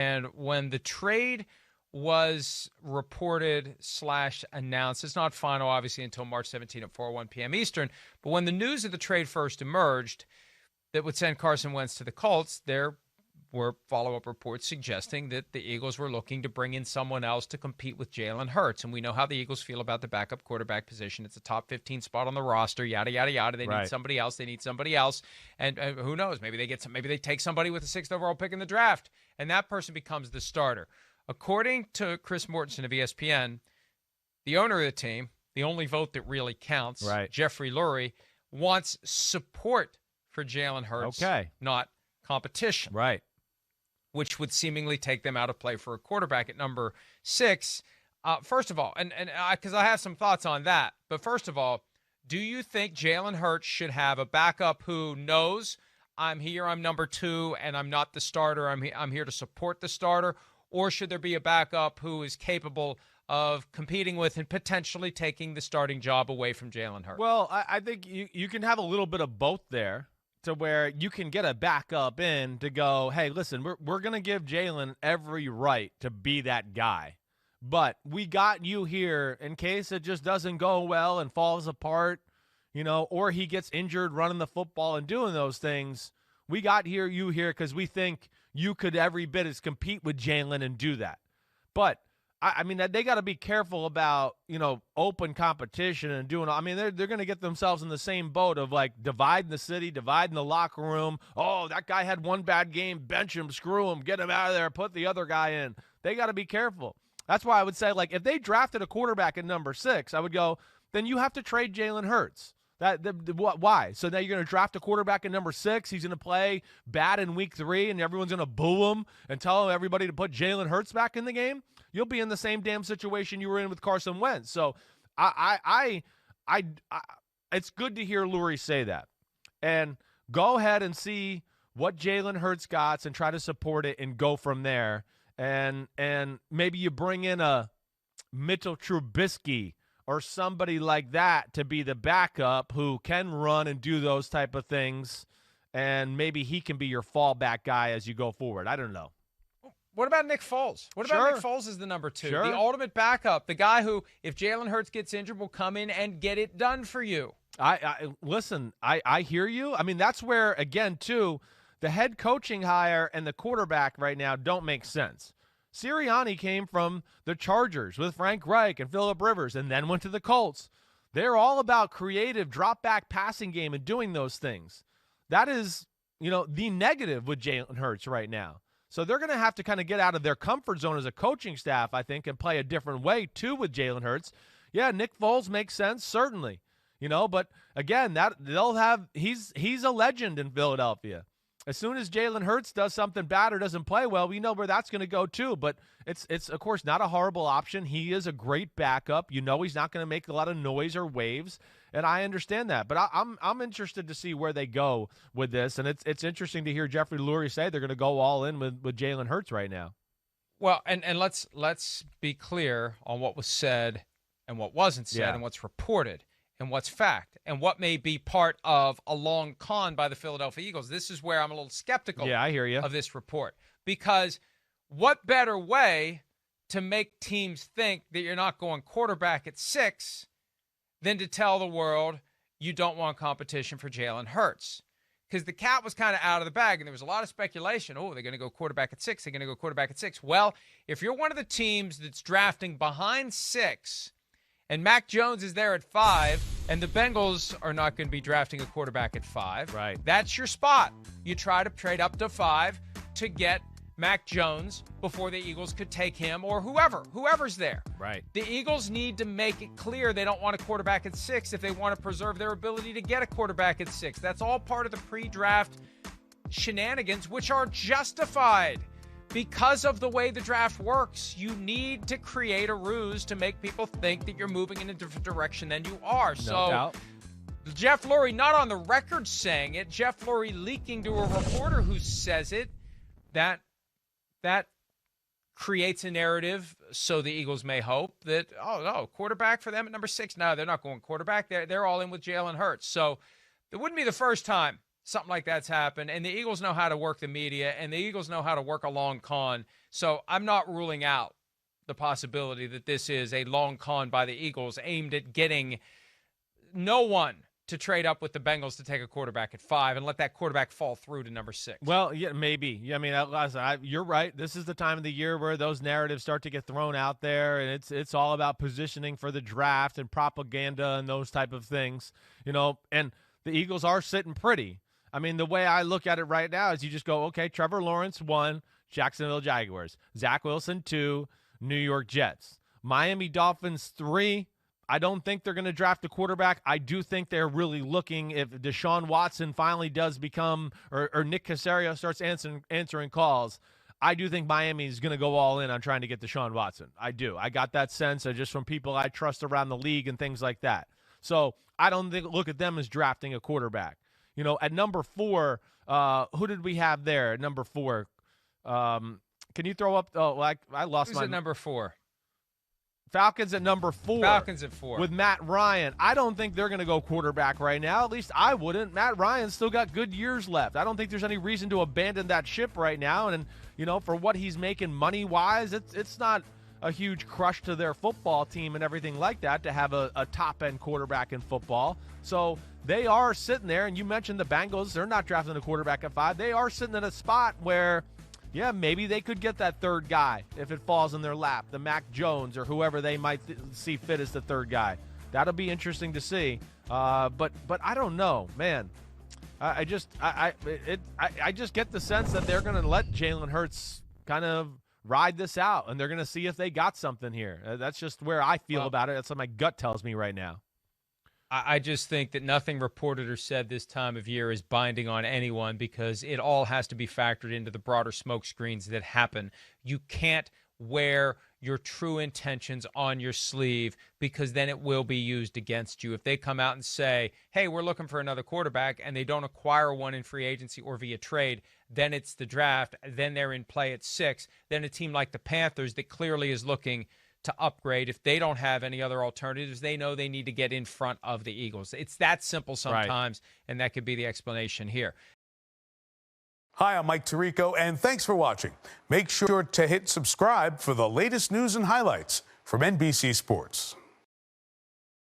And when the trade was reported / announced, it's not final, obviously, until March 17 at 4:01 p.m. Eastern. But when the news of the trade first emerged that would send Carson Wentz to the Colts, there were follow-up reports suggesting that the Eagles were looking to bring in someone else to compete with Jalen Hurts. And we know how the Eagles feel about the backup quarterback position. It's a top 15 spot on the roster, yada, yada, yada. They need somebody else. They need somebody else. And who knows? Maybe they take somebody with the 6th overall pick in the draft, and that person becomes the starter. According to Chris Mortensen of ESPN, the owner of the team, the only vote that really counts, Jeffrey Lurie, wants support for Jalen Hurts, not competition. Right. Which would seemingly take them out of play for a quarterback at number 6. First of all, and because I have some thoughts on that, but first of all, do you think Jalen Hurts should have a backup who knows I'm here, I'm number 2, and I'm not the starter, I'm here to support the starter, or should there be a backup who is capable of competing with and potentially taking the starting job away from Jalen Hurts? Well, I think you can have a little bit of both there, to where you can get a backup in to go, hey, listen, we're going to give Jalen every right to be that guy. But we got you here in case it just doesn't go well and falls apart, or he gets injured running the football and doing those things. We got you here because we think you could every bit as compete with Jalen and do that. But I mean, they got to be careful about, open competition and doing. I mean, they're going to get themselves in the same boat of like dividing the city, dividing the locker room. Oh, that guy had one bad game, bench him, screw him, get him out of there, put the other guy in. They got to be careful. That's why I would say, like, if they drafted a quarterback at number 6, I would go, then you have to trade Jalen Hurts. Why? So now you're going to draft a quarterback at number 6. He's going to play bad in week 3, and everyone's going to boo him and tell everybody to put Jalen Hurts back in the game. You'll be in the same damn situation you were in with Carson Wentz. So it's good to hear Lurie say that. And go ahead and see what Jalen Hurts got and try to support it and go from there. And maybe you bring in a Mitchell Trubisky or somebody like that to be the backup who can run and do those type of things, and maybe he can be your fallback guy as you go forward. I don't know. What about Nick Foles? What about Nick Foles as the number 2? The ultimate backup, the guy who, if Jalen Hurts gets injured, will come in and get it done for you. Listen, I hear you. I mean, that's where, again, too, the head coaching hire and the quarterback right now don't make sense. Sirianni came from the Chargers with Frank Reich and Phillip Rivers and then went to the Colts. They're all about creative drop-back passing game and doing those things. That is, the negative with Jalen Hurts right now. So they're going to have to kind of get out of their comfort zone as a coaching staff, I think, and play a different way, too, with Jalen Hurts. Yeah, Nick Foles makes sense, certainly. But, again, he's a legend in Philadelphia. As soon as Jalen Hurts does something bad or doesn't play well, we know where that's going to go too. But it's of course not a horrible option. He is a great backup. He's not going to make a lot of noise or waves, and I understand that. But I'm interested to see where they go with this, and it's interesting to hear Jeffrey Lurie say they're going to go all in with Jalen Hurts right now. Well, and let's be clear on what was said and what wasn't said and what's reported and what's fact and what may be part of a long con by the Philadelphia Eagles. This is where I'm a little skeptical I hear you. Of this report. Because what better way to make teams think that you're not going quarterback at 6 than to tell the world you don't want competition for Jalen Hurts? Because the cat was kind of out of the bag, and there was a lot of speculation. Oh, they're going to go quarterback at 6. They're going to go quarterback at 6. Well, if you're one of the teams that's drafting behind 6 and Mac Jones is there at 5, and the Bengals are not going to be drafting a quarterback at 5. Right. That's your spot. You try to trade up to 5 to get Mac Jones before the Eagles could take him or whoever's there. Right. The Eagles need to make it clear they don't want a quarterback at 6 if they want to preserve their ability to get a quarterback at 6. That's all part of the pre-draft shenanigans, which are justified. Because of the way the draft works, you need to create a ruse to make people think that you're moving in a different direction than you are. No doubt. Jeff Lurie, not on the record saying it, Jeff Lurie leaking to a reporter who says it, that creates a narrative so the Eagles may hope that, oh, no, quarterback for them at number 6. No, they're not going quarterback. They're all in with Jalen Hurts. So it wouldn't be the first time something like that's happened. And the Eagles know how to work the media, and the Eagles know how to work a long con. So I'm not ruling out the possibility that this is a long con by the Eagles aimed at getting no one to trade up with the Bengals to take a quarterback at 5 and let that quarterback fall through to number 6. Well, yeah, maybe. Yeah, I mean, you're right. This is the time of the year where those narratives start to get thrown out there, and it's all about positioning for the draft and propaganda and those type of things, and the Eagles are sitting pretty. I mean, the way I look at it right now is you just go, okay, Trevor Lawrence 1, Jacksonville Jaguars, Zach Wilson 2, New York Jets, Miami Dolphins 3. I don't think they're going to draft a quarterback. I do think they're really looking, if Deshaun Watson finally does become, or Nick Caserio starts answering calls, I do think Miami is going to go all in on trying to get Deshaun Watson. I do. I got that sense just from people I trust around the league and things like that. So I don't look at them as drafting a quarterback. At number 4, who did we have there at number 4? Can you throw up? I lost Who's my. at number 4? Falcons at number 4. Falcons at 4. With Matt Ryan. I don't think they're going to go quarterback right now. At least I wouldn't. Matt Ryan's still got good years left. I don't think there's any reason to abandon that ship right now. And for what he's making money-wise, it's not a huge crush to their football team and everything like that to have a top-end quarterback in football. So they are sitting there, and you mentioned the Bengals. They're not drafting a quarterback at 5. They are sitting in a spot where – yeah, maybe they could get that third guy if it falls in their lap, the Mac Jones or whoever they might see fit as the third guy. That'll be interesting to see. But I don't know, man. I just get the sense that they're going to let Jalen Hurts kind of ride this out, and they're going to see if they got something here. That's just where I feel about it. That's what my gut tells me right now. I just think that nothing reported or said this time of year is binding on anyone because it all has to be factored into the broader smoke screens that happen. You can't wear your true intentions on your sleeve because then it will be used against you. If they come out and say, hey, we're looking for another quarterback, and they don't acquire one in free agency or via trade, then it's the draft, then they're in play at 6. Then a team like the Panthers that clearly is looking to upgrade, if they don't have any other alternatives, they know they need to get in front of the Eagles. It's that simple sometimes, right. And that could be the explanation here. Hi, I'm Mike Tirico, and thanks for watching. Make sure to hit subscribe for the latest news and highlights from NBC Sports.